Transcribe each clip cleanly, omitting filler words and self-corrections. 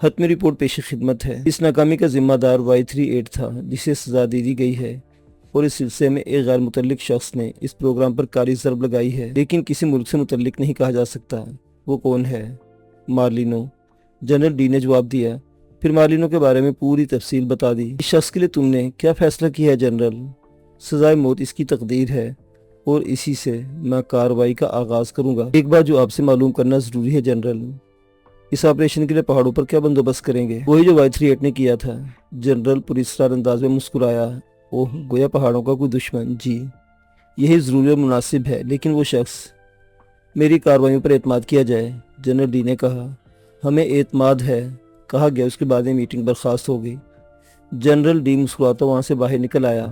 حتمی رپورٹ پیش خدمت ہے۔ اس ناکامی کا ذمہ دار Y38 تھا جسے سزا دے دی گئی ہے، اور اس سلسلے میں ایک غیر متعلق شخص نے اس پروگرام پر کاری ضرب لگائی ہے، لیکن کسی ملک سے متعلق نہیں کہا جا سکتا۔ وہ کون ہے؟ مارلینو، جنرل ڈی نے جواب دیا۔ پھر مارلینو کے بارے میں پوری تفصیل بتا دی۔ اس شخص کے لیے تم نے کیا فیصلہ کیا ہے جنرل؟ سزائے موت اس کی تقدیر ہے، اور اسی سے میں کارروائی کا آغاز کروں گا۔ ایک بات جو آپ سے معلوم کرنا ضروری ہے جنرل، اس آپریشن کے لیے پہاڑوں پر کیا بندوبست کریں گے؟ وہی جو Y38 نے کیا تھا۔ جنرل پراسرار انداز میں مسکرایا۔ اوہ، گویا پہاڑوں کا کوئی دشمن؟ جی، یہی ضروری اور مناسب ہے، لیکن وہ شخص۔ میری کارروائیوں پر اعتماد کیا جائے، جنرل ڈی نے کہا۔ ہمیں اعتماد ہے، کہا گیا۔ اس کے بعد میٹنگ برخاست ہو گئی۔ جنرل ڈی مسکراتا وہاں سے باہر نکل آیا،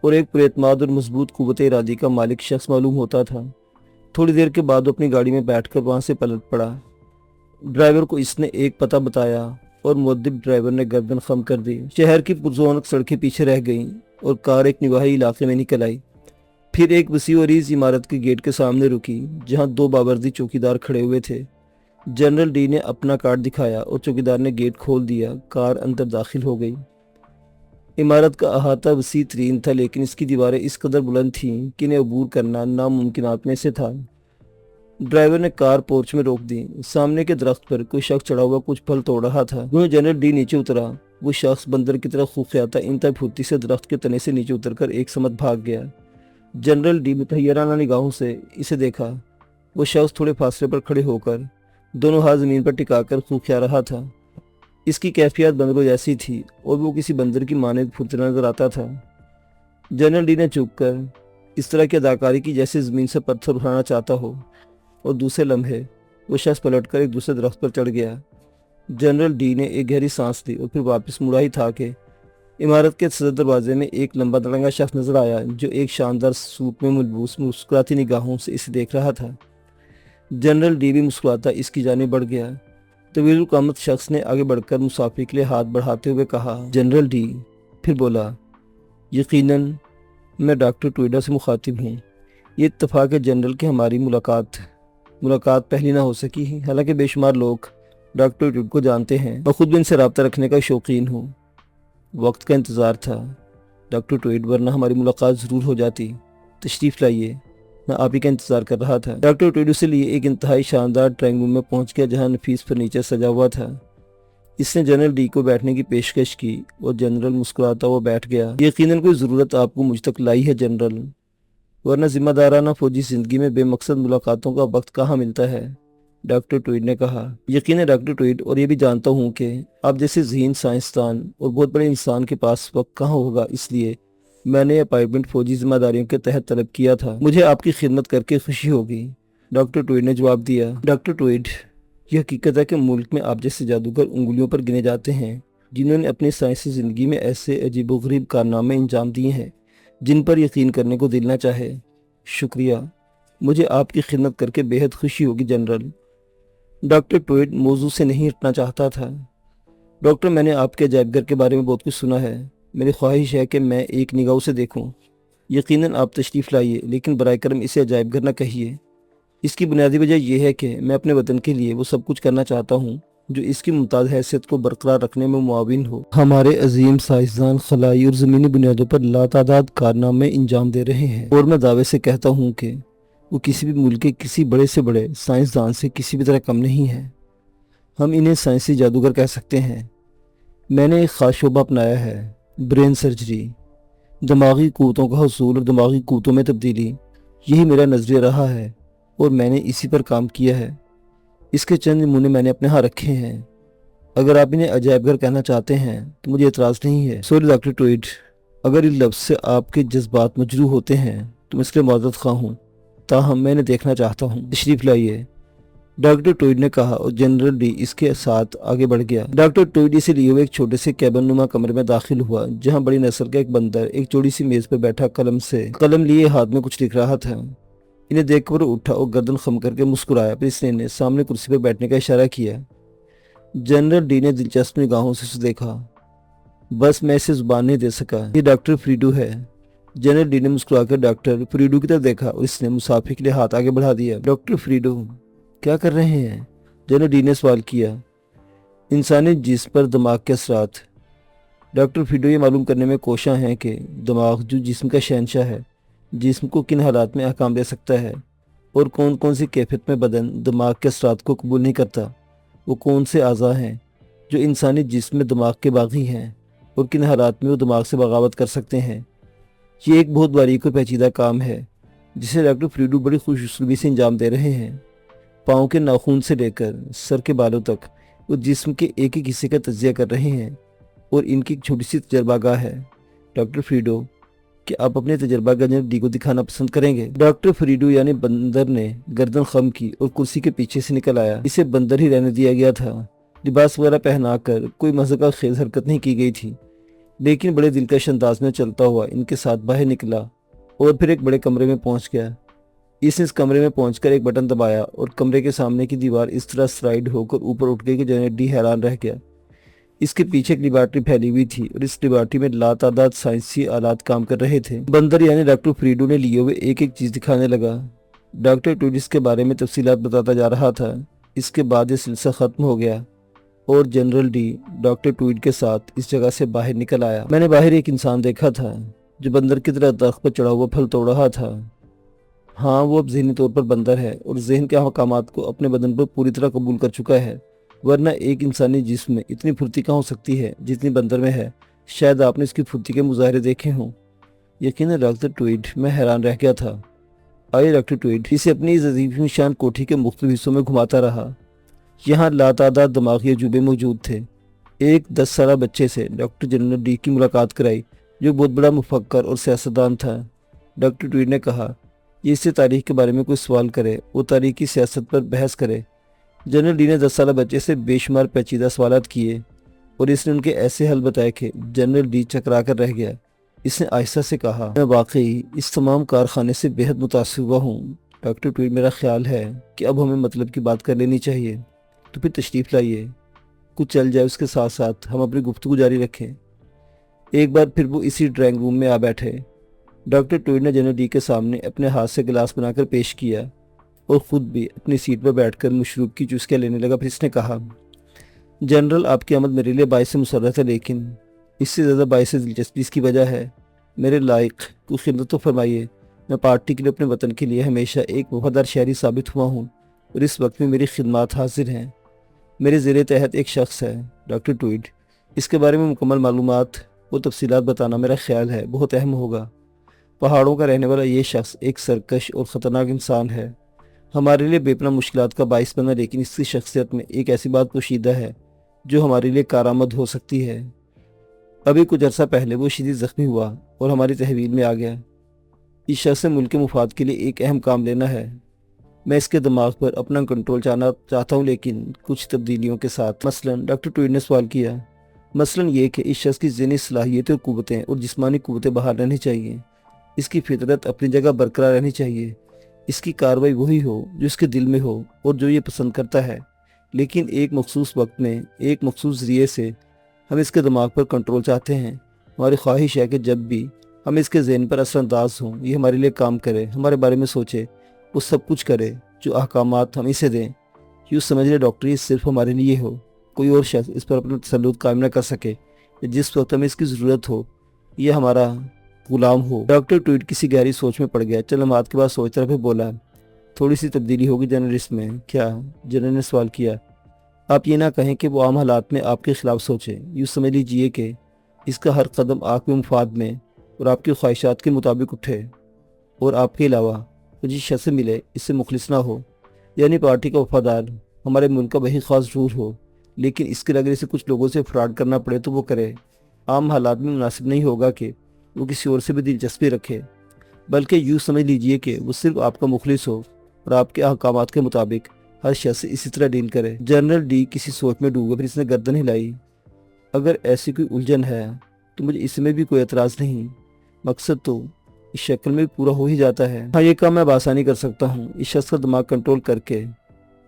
اور ایک پر اعتماد اور مضبوط قوت ارادی کا مالک شخص معلوم ہوتا تھا۔ تھوڑی دیر کے بعد وہ اپنی گاڑی میں بیٹھ کر وہاں سے پلٹ پڑا۔ ڈرائیور کو اس نے ایک پتہ بتایا، اور مؤدب ڈرائیور نے گردن خم کر دی۔ شہر کی پرزونق سڑکیں پیچھے رہ گئیں، اور کار ایک نواحی علاقے میں نکل آئی۔ پھر ایک وسیع و عریض عمارت کے گیٹ کے سامنے رکی، جہاں دو بابردی چوکیدار کھڑے ہوئے تھے۔ جنرل ڈی نے اپنا کارڈ دکھایا، اور چوکیدار نے گیٹ کھول دیا۔ کار اندر داخل ہو گئی۔ عمارت کا احاطہ وسیع ترین تھا، لیکن اس کی دیواریں اس قدر بلند تھیں کہ انہیں عبور کرنا ناممکنات میں سے تھا۔ ڈرائیور نے کار پورچ میں روک دی۔ سامنے کے درخت پر کوئی شخص چڑھا ہوا کچھ پھل توڑ رہا تھا۔ جنرل ڈی نیچے اترا، وہ شخص بندر کی طرح خوفیاتا انتہائی پھرتی سے درخت کے تنے سے نیچے اتر کر ایک سمت بھاگ گیا۔ جنرل ڈی متحیرانہ نگاہوں سے اسے دیکھا۔ وہ شخص تھوڑے فاصلے پر کھڑے ہو کر دونوں ہاتھ زمین پر ٹکا کر خوفیا رہا تھا۔ اس کی کیفیت بندروں جیسی تھی، اور وہ کسی بندر کی مانند پھرتنا نظر آتا تھا۔ جنرل ڈی نے چپ کر اس طرح کی اداکاری کی جیسے زمین سے پتھر اٹھانا چاہتا ہو، اور دوسرے لمحے وہ شخص پلٹ کر ایک دوسرے درخت پر چڑھ گیا۔ جنرل ڈی نے ایک گہری سانس لی، اور پھر واپس مڑا ہی تھا کہ عمارت کے صدر دروازے میں ایک لمبا دڑنگا شخص نظر آیا، جو ایک شاندار سوٹ میں ملبوس مسکراتی نگاہوں سے اسے دیکھ رہا تھا۔ جنرل ڈی بھی مسکراتا اس کی جانب بڑھ گیا۔ طویل القامت شخص نے آگے بڑھ کر مسافر کے لیے ہاتھ بڑھاتے ہوئے کہا، جنرل ڈی۔ پھر بولا، یقیناً میں ڈاکٹر ٹویڈا سے مخاطب ہوں۔ یہ اتفاق ہے جنرل کہ ہماری ملاقات پہلی نہ ہو سکی، حالانکہ بے شمار لوگ ڈاکٹر ٹویڈ کو جانتے ہیں۔ میں خود بھی ان سے رابطہ رکھنے کا شوقین ہوں۔ وقت کا انتظار تھا ڈاکٹر ٹویڈ، ورنہ ہماری ملاقات ضرور ہو جاتی۔ تشریف لائیے، میں آپ ہی کا انتظار کر رہا تھا۔ ڈاکٹر ٹویڈ اسے لیے ایک انتہائی شاندار ڈرائنگ روم میں پہنچ گیا، جہاں نفیس فرنیچر سجا ہوا تھا۔ اس نے جنرل ڈی کو بیٹھنے کی پیشکش کی، اور جنرل مسکراتا ہوا بیٹھ گیا۔ یقیناً کوئی ضرورت آپ کو مجھ تک لائی ہے جنرل، ورنہ ذمہ دارانہ فوجی زندگی میں بے مقصد ملاقاتوں کا وقت کہاں ملتا ہے، ڈاکٹر ٹویڈ نے کہا۔ یقیناً ڈاکٹر ٹویڈ، اور یہ بھی جانتا ہوں کہ آپ جیسے ذہین سائنسدان اور بہت بڑے انسان کے پاس وقت کہاں ہوگا، اس لیے میں نے اپائنٹمنٹ فوجی ذمہ داریوں کے تحت طلب کیا تھا۔ مجھے آپ کی خدمت کر کے خوشی ہوگی، ڈاکٹر ٹویڈ نے جواب دیا۔ ڈاکٹر ٹویڈ، یہ حقیقت ہے کہ ملک میں آپ جیسے جادوگر انگلیوں پر گنے جاتے ہیں، جنہوں نے اپنی سائنسی زندگی میں ایسے عجیب و غریب کارنامے انجام دیے ہیں جن پر یقین کرنے کو دل نہ چاہے۔ شکریہ، مجھے آپ کی خدمت کر کے بے حد خوشی ہوگی جنرل۔ ڈاکٹر ٹویڈ موضوع سے نہیں ہٹنا چاہتا تھا۔ ڈاکٹر، میں نے آپ کے عجائب گھر کے بارے میں بہت کچھ سنا ہے۔ میری خواہش ہے کہ میں ایک نگاہ اسے دیکھوں۔ یقیناً آپ تشریف لائیے، لیکن برائے کرم اسے عجائب گھر نہ کہیے۔ اس کی بنیادی وجہ یہ ہے کہ میں اپنے وطن کے لیے وہ سب کچھ کرنا چاہتا ہوں جو اس کی ممتاز حیثیت کو برقرار رکھنے میں معاون ہو۔ ہمارے عظیم سائنسدان خلائی اور زمینی بنیادوں پر لاتعداد کارنامے انجام دے رہے ہیں، اور میں دعوے سے کہتا ہوں کہ وہ کسی بھی ملک کے کسی بڑے سے بڑے سائنسدان سے کسی بھی طرح کم نہیں ہے۔ ہم انہیں سائنسی جادوگر کہہ سکتے ہیں۔ میں نے ایک خاص شعبہ اپنایا ہے، برین سرجری، دماغی قوتوں کا حصول اور دماغی قوتوں میں تبدیلی۔ یہی میرا نظریہ رہا ہے، اور میں نے اسی پر کام کیا ہے۔ اس کے چند نمونے میں نے اپنے ہاں رکھے ہیں۔ اگر آپ انہیں عجائب گھر کہنا چاہتے ہیں تو مجھے اعتراض نہیں ہے۔ سوری ڈاکٹر ٹویڈ، اگر اس لفظ سے آپ کے جذبات مجروح ہوتے ہیں تو میں اس کے لیے معذرت خواہ ہوں، تاہم میں انہیں دیکھنا چاہتا ہوں۔ تشریف لائیے، ڈاکٹر ٹویڈ نے کہا، اور جنرل ڈی اس کے ساتھ آگے بڑھ گیا۔ ڈاکٹر ٹویڈ اسے لیے ہوئے ایک چھوٹے سے کیبن نما کمرے میں داخل ہوا، جہاں بڑی نسل کا ایک بندر ایک چوڑی سی میز پر بیٹھا قلم لیے ہاتھ میں کچھ لکھ رہا تھا۔ انہیں دیکھ کر اٹھا اور گردن خم کر کے مسکرایا، پھر اس نے انہیں سامنے کرسی پر بیٹھنے کا اشارہ کیا۔ جنرل ڈی نے دلچسپ نگاہوں سے اسے دیکھا۔ بس میں اسے زبان نہیں دے سکا، یہ ڈاکٹر فریڈو ہے۔ جنرل ڈی نے مسکرا کر ڈاکٹر فریڈو کی طرف دیکھا، اور اس نے مسافر کے لیے ہاتھ آگے بڑھا دیا۔ ڈاکٹر فریڈو کیا کر رہے ہیں؟ جنرل ڈی نے سوال کیا۔ انسانی جسم پر دماغ کے اثرات۔ ڈاکٹر فریڈو یہ معلوم کرنے میں کوشاں ہیں کہ دماغ جو جسم کا شہنشاہ ہے، جسم کو کن حالات میں احکام دے سکتا ہے اور کون کون سی کیفیت میں بدن دماغ کے اثرات کو قبول نہیں کرتا۔ وہ کون سے اعضاء ہیں جو انسانی جسم میں دماغ کے باغی ہیں اور کن حالات میں وہ دماغ سے بغاوت کر سکتے ہیں۔ یہ ایک بہت باریک اور پیچیدہ کام ہے جسے ڈاکٹر فریڈو بڑی خوش اسلوبی سے انجام دے رہے ہیں۔ پاؤں کے ناخن سے لے کر سر کے بالوں تک وہ جسم کے ایک ایک حصے کا تجزیہ کر رہے ہیں اور ان کی ایک چھوٹی سی تجربہ گاہ ہے۔ ڈاکٹر فریڈو، کہ آپ اپنے تجربہ گاہ جنرل ڈی کو دکھانا پسند کریں گے؟ ڈاکٹر فریڈو یعنی بندر نے گردن خم کی اور کرسی کے پیچھے سے نکل آیا۔ اسے بندر ہی رہنے دیا گیا تھا۔ لباس وغیرہ پہنا کر کوئی مذہقہ خیز حرکت نہیں کی گئی تھی، لیکن بڑے دلکش انداز میں چلتا ہوا ان کے ساتھ باہر نکلا اور پھر ایک بڑے کمرے میں پہنچ گیا۔ اس نے اس کمرے میں پہنچ کر ایک بٹن دبایا اور کمرے کے سامنے کی دیوار اس طرح سلائیڈ ہو کر اوپر اٹھ گئی کہ جنرل ڈی حیران رہ گیا۔ اس کے پیچھے ایک لیبارٹری پھیلی ہوئی تھی اور اس لیبارٹری میں لاتعداد سائنسی آلات کام کر رہے تھے۔ بندر یعنی ڈاکٹر فریڈو نے لیے ہوئے ایک ایک چیز دکھانے لگا۔ ڈاکٹر ٹویڈ کے بارے میں تفصیلات بتاتا جا رہا تھا۔ اس کے بعد یہ سلسلہ ختم ہو گیا اور جنرل ڈی ڈاکٹر ٹویڈ کے ساتھ اس جگہ سے باہر نکل آیا۔ میں نے باہر ایک انسان دیکھا تھا جو بندر کی طرح درخت پر چڑھا ہوا پھل توڑ رہا تھا۔ ہاں، وہ اب ذہنی طور پر بندر ہے اور ذہن کے احکامات کو اپنے بدن پر پوری طرح قبول کر چکا ہے، ورنہ ایک انسانی جسم میں اتنی پھرتی کہاں ہو سکتی ہے جتنی بندر میں ہے۔ شاید آپ نے اس کی پھرتی کے مظاہرے دیکھے ہوں۔ یقیناً ڈاکٹر ٹویڈ، میں حیران رہ گیا تھا۔ آئے ڈاکٹر ٹویڈ اسے اپنی اس عظیم شان کوٹھی کے مختلف حصوں میں گھماتا رہا۔ یہاں لاتعداد دماغی عجوبے موجود تھے۔ ایک 10 سالہ بچے سے ڈاکٹر جنرل ڈی کی ملاقات کرائی جو بہت بڑا مفکر اور سیاستدان تھا۔ ڈاکٹر ٹویڈ نے کہا یہ اس سے تاریخ کے بارے میں کوئی سوال کرے، وہ تاریخی سیاست پر بحث کرے۔ جنرل ڈی نے 10 سالہ بچے سے بے شمار پیچیدہ سوالات کیے اور اس نے ان کے ایسے حل بتائے کہ جنرل ڈی چکرا کر رہ گیا۔ اس نے آہستہ سے کہا میں واقعی اس تمام کارخانے سے بے حد متاثر ہوا ہوں ڈاکٹر ٹویڈ۔ میرا خیال ہے کہ اب ہمیں مطلب کی بات کر لینی چاہیے، تو پھر تشریف لائیے، کچھ چل جائے، اس کے ساتھ ساتھ ہم اپنی گفتگو جاری رکھیں۔ ایک بار پھر وہ اسی ڈرائنگ روم میں آ بیٹھے۔ ڈاکٹر ٹویڈ نے جنرل ڈی کے سامنے اپنے ہاتھ سے گلاس بنا کر پیش کیا اور خود بھی اپنی سیٹ پر بیٹھ کر مشروب کی چسکیاں لینے لگا۔ پھر اس نے کہا جنرل، آپ کی آمد میرے لیے باعث مسرت ہے، لیکن اس سے زیادہ باعث دلچسپی اس کی وجہ ہے۔ میرے لائق کو خدمت تو فرمائیے۔ میں پارٹی کے لیے، اپنے وطن کے لیے ہمیشہ ایک وفادار شہری ثابت ہوا ہوں اور اس وقت میں میری خدمات حاضر ہیں۔ میرے زیر تحت ایک شخص ہے ڈاکٹر ٹویڈ، اس کے بارے میں مکمل معلومات و تفصیلات بتانا میرا خیال ہے بہت اہم ہوگا۔ پہاڑوں کا رہنے والا یہ شخص ایک سرکش اور خطرناک انسان ہے، ہمارے لیے بے پناہ مشکلات کا باعث بنا، لیکن اس کی شخصیت میں ایک ایسی بات پوشیدہ ہے جو ہمارے لیے کارآمد ہو سکتی ہے۔ ابھی کچھ عرصہ پہلے وہ شدید زخمی ہوا اور ہماری تحویل میں آ گیا۔ اس شخص سے ملک کے مفاد کے لیے ایک اہم کام لینا ہے۔ میں اس کے دماغ پر اپنا کنٹرول چاہتا ہوں، لیکن کچھ تبدیلیوں کے ساتھ۔ مثلاً ڈاکٹر ٹویڈ نے سوال کیا، مثلاً یہ کہ اس شخص کی ذہنی صلاحیتیں اور قوتیں اور جسمانی قوتیں بحال رہنی چاہیے، اس کی فطرت اپنی جگہ برقرار رہنی چاہیے، اس کی کاروائی وہی ہو جو اس کے دل میں ہو اور جو یہ پسند کرتا ہے، لیکن ایک مخصوص وقت میں ایک مخصوص ذریعے سے ہم اس کے دماغ پر کنٹرول چاہتے ہیں۔ ہماری خواہش ہے کہ جب بھی ہم اس کے ذہن پر اثر انداز ہوں، یہ ہمارے لیے کام کرے، ہمارے بارے میں سوچے، وہ سب کچھ کرے جو احکامات ہم اسے دیں۔ یوں سمجھ لے ڈاکٹر، یہ صرف ہمارے لیے ہو، کوئی اور شخص اس پر اپنا تسلط قائم نہ کر سکے، جس وقت ہمیں اس کی ضرورت ہو یہ ہمارا غلام ہو۔ ڈاکٹر ٹویڈ کسی گہری سوچ میں پڑ گیا۔ چند لمحات کے بعد سوچتا رہا، پھر بولا تھوڑی سی تبدیلی ہوگی جنرل اس میں۔ کیا؟ جنرل نے سوال کیا۔ آپ یہ نہ کہیں کہ وہ عام حالات میں آپ کے خلاف سوچے، یوں سمجھ لیجئے کہ اس کا ہر قدم آپ کے مفاد میں اور آپ کی خواہشات کے مطابق اٹھے، اور آپ کے علاوہ وہ جس شخص سے ملے اس سے مخلص نہ ہو، یعنی پارٹی کا وفادار، ہمارے ملک کا وہی خاص رول ہو، لیکن اس کے لیے اگر اسے کچھ لوگوں سے فراڈ کرنا پڑے تو وہ کرے۔ عام حالات میں مناسب نہیں ہوگا کہ وہ کسی اور سے بھی دلچسپی رکھے، بلکہ یوں سمجھ لیجئے کہ وہ صرف آپ کا مخلص ہو اور آپ کے احکامات کے مطابق ہر شخص سے اسی طرح ڈیل کرے۔ جنرل ڈی کسی سوچ میں ڈوب گیا، پھر اس نے گردن ہلائی۔ اگر ایسی کوئی الجھن ہے تو مجھے اس میں بھی کوئی اعتراض نہیں، مقصد تو اس شکل میں بھی پورا ہو ہی جاتا ہے۔ ہاں، یہ کام میں بآسانی کر سکتا ہوں، اس شخص کا دماغ کنٹرول کر کے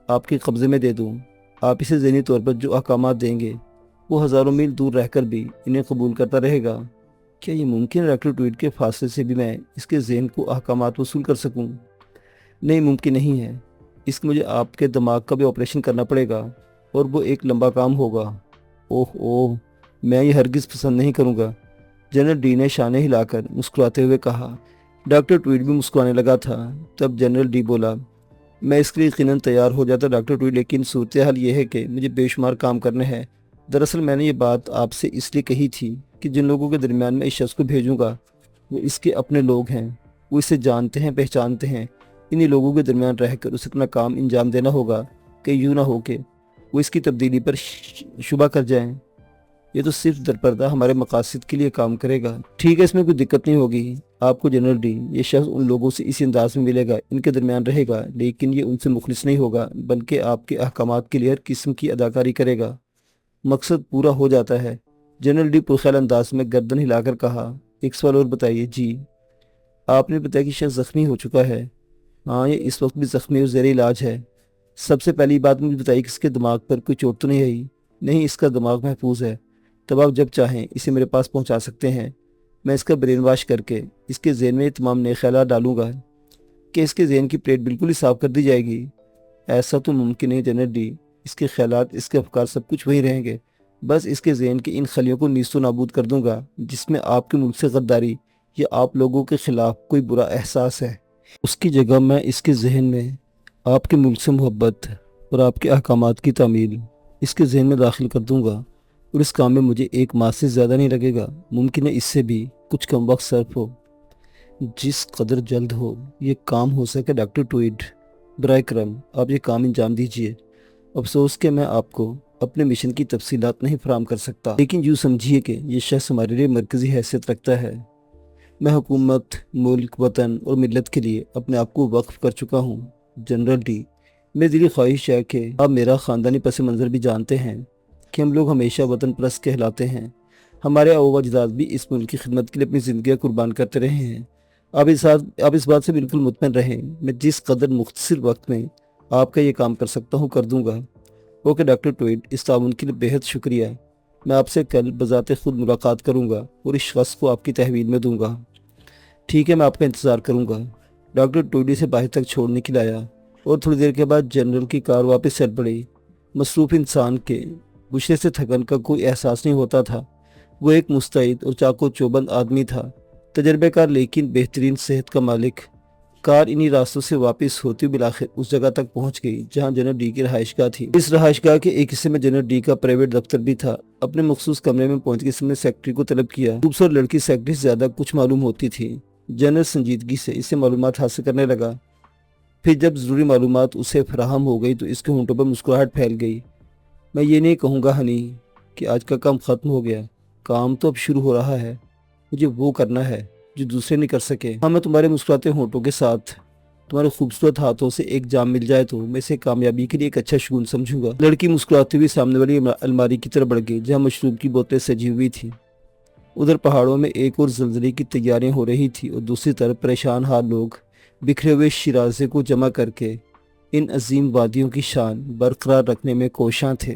آپ کے قبضے میں دے دوں۔ آپ اسے ذہنی طور پر جو احکامات دیں گے وہ ہزاروں میل دور رہ کر بھی انہیں قبول کرتا رہے گا۔ کیا یہ ممکن ہے ڈاکٹر ٹویڈ کے فاصلے سے بھی میں اس کے ذہن کو احکامات وصول کر سکوں؟ نہیں، ممکن نہیں ہے، اس کے مجھے آپ کے دماغ کا بھی آپریشن کرنا پڑے گا۔ اور وہ ایک لمبا کام ہوگا۔ اوہ اوہ، میں یہ ہرگز پسند نہیں کروں گا، جنرل ڈی نے شانے ہلا کر مسکراتے ہوئے کہا۔ ڈاکٹر ٹویٹ بھی مسکرانے لگا تھا۔ تب جنرل ڈی بولا، میں اس کے لیے یقیناً تیار ہو جاتا ڈاکٹر ٹویٹ، لیکن صورتحال یہ ہے کہ مجھے بے شمار کام کرنے ہیں۔ دراصل میں نے یہ بات آپ سے اس لیے کہی تھی کہ جن لوگوں کے درمیان میں اس شخص کو بھیجوں گا وہ اس کے اپنے لوگ ہیں، وہ اسے جانتے ہیں، پہچانتے ہیں۔ انہی لوگوں کے درمیان رہ کر اسے اپنا کام انجام دینا ہوگا کہ یوں نہ ہو کہ وہ اس کی تبدیلی پر شبہ کر جائیں۔ یہ تو صرف درپردہ ہمارے مقاصد کے لیے کام کرے گا۔ ٹھیک ہے، اس میں کوئی دقت نہیں ہوگی آپ کو جنرل ڈی۔ یہ شخص ان لوگوں سے اسی انداز میں ملے گا، ان کے درمیان رہے گا، لیکن یہ ان سے مخلص نہیں ہوگا، بلکہ آپ کے احکامات کے لیے ہر قسم کی اداکاری کرے گا۔ مقصد پورا ہو جاتا ہے، جنرل ڈی پرخیال انداز میں گردن ہلا کر کہا۔ ایک سوال اور بتائیے۔ جی، آپ نے بتایا کہ شخص زخمی ہو چکا ہے۔ ہاں، یہ اس وقت بھی زخمی اور زیر علاج ہے۔ سب سے پہلی بات مجھے بتائیے کہ اس کے دماغ پر کوئی چوٹ تو نہیں آئی؟ نہیں، اس کا دماغ محفوظ ہے۔ تب آپ جب چاہیں اسے میرے پاس پہنچا سکتے ہیں۔ میں اس کا برین واش کر کے اس کے ذہن میں یہ تمام نئے خیالات ڈالوں گا کہ اس کے ذہن کی پلیٹ بالکل ہی صاف کر دی جائے گی۔ ایسا تو ممکن نہیں جنرل ڈی، اس کے خیالات، اس کے افکار سب کچھ وہی رہیں گے، بس اس کے ذہن کی ان خلیوں کو نیست و نابود کر دوں گا جس میں آپ کے ملک سے غداری یا آپ لوگوں کے خلاف کوئی برا احساس ہے۔ اس کی جگہ میں اس کے ذہن میں آپ کے ملک سے محبت اور آپ کے احکامات کی تعمیل اس کے ذہن میں داخل کر دوں گا، اور اس کام میں مجھے ایک ماہ سے زیادہ نہیں لگے گا، ممکن ہے اس سے بھی کچھ کم وقت صرف ہو۔ جس قدر جلد ہو یہ کام ہو سکے ڈاکٹر ٹویڈ، برائے کرم آپ یہ کام انجام دیجیے۔ افسوس کہ میں آپ کو اپنے مشن کی تفصیلات نہیں فراہم کر سکتا، لیکن یوں سمجھیے کہ یہ شخص ہمارے لیے مرکزی حیثیت رکھتا ہے۔ میں حکومت، ملک، وطن اور ملت کے لیے اپنے آپ کو وقف کر چکا ہوں۔ جنرل ڈی، میری دلی خواہش ہے کہ آپ میرا خاندانی پس منظر بھی جانتے ہیں کہ ہم لوگ ہمیشہ وطن پرست کہلاتے ہیں۔ ہمارے آباء و اجداد بھی اس ملک کی خدمت کے لیے اپنی زندگیاں قربان کرتے رہے ہیں۔ آپ اس بات سے بالکل مطمئن رہیں، میں جس قدر مختصر وقت میں آپ کا یہ کام کر سکتا ہوں کر دوں گا۔ اوکے ڈاکٹر ٹویڈ، اس تعاون کے لیے بہت شکریہ۔ میں آپ سے کل بذات خود ملاقات کروں گا اور اس شخص کو آپ کی تحویل میں دوں گا۔ ٹھیک ہے، میں آپ کا انتظار کروں گا۔ ڈاکٹر ٹویڈ سے باہر تک چھوڑنے کے لیے آیا اور تھوڑی دیر کے بعد جنرل کی کار واپس چل پڑی۔ مصروف انسان کے گزرے سے تھکن کا کوئی احساس نہیں ہوتا تھا۔ وہ ایک مستعد اور چاق و چوبند آدمی تھا، تجربہ کار لیکن بہترین صحت کا مالک۔ کار انہی راستوں سے واپس ہوتی بالآخر اس جگہ تک پہنچ گئی جہاں جنرل ڈی کی رہائش گاہ تھی۔ اس رہائش گاہ کے ایک حصے میں جنرل ڈی کا پرائیویٹ دفتر بھی تھا۔ اپنے مخصوص کمرے میں پہنچ کے اس نے سیکرٹری کو طلب کیا۔ خوبصورت لڑکی سیکرٹری سے زیادہ کچھ معلوم ہوتی تھی۔ جنرل سنجیدگی سے اس سے معلومات حاصل کرنے لگا۔ پھر جب ضروری معلومات اسے فراہم ہو گئی تو اس کے ہونٹوں پر مسکراہٹ پھیل گئی۔ میں یہ نہیں کہوں گا ہنی کہ آج کا کام ختم ہو گیا، کام تو اب شروع ہو رہا ہے۔ مجھے وہ کرنا ہے جو دوسرے نہیں کر سکے۔ ہاں، میں تمہارے مسکراتے ہونٹوں کے ساتھ تمہارے خوبصورت ہاتھوں سے ایک جام مل جائے تو میں اسے کامیابی کے لیے ایک اچھا شگون سمجھوں گا۔ لڑکی مسکراتی ہوئی سامنے والی الماری کی طرف بڑھ گئی جہاں مشروب کی بوتلیں سجی ہوئی تھیں۔ ادھر پہاڑوں میں ایک اور زلزلے کی تیاریاں ہو رہی تھی اور دوسری طرف پریشان حال لوگ بکھرے ہوئے شرازے کو جمع کر کے ان عظیم وادیوں کی شان برقرار رکھنے میں کوشاں تھے۔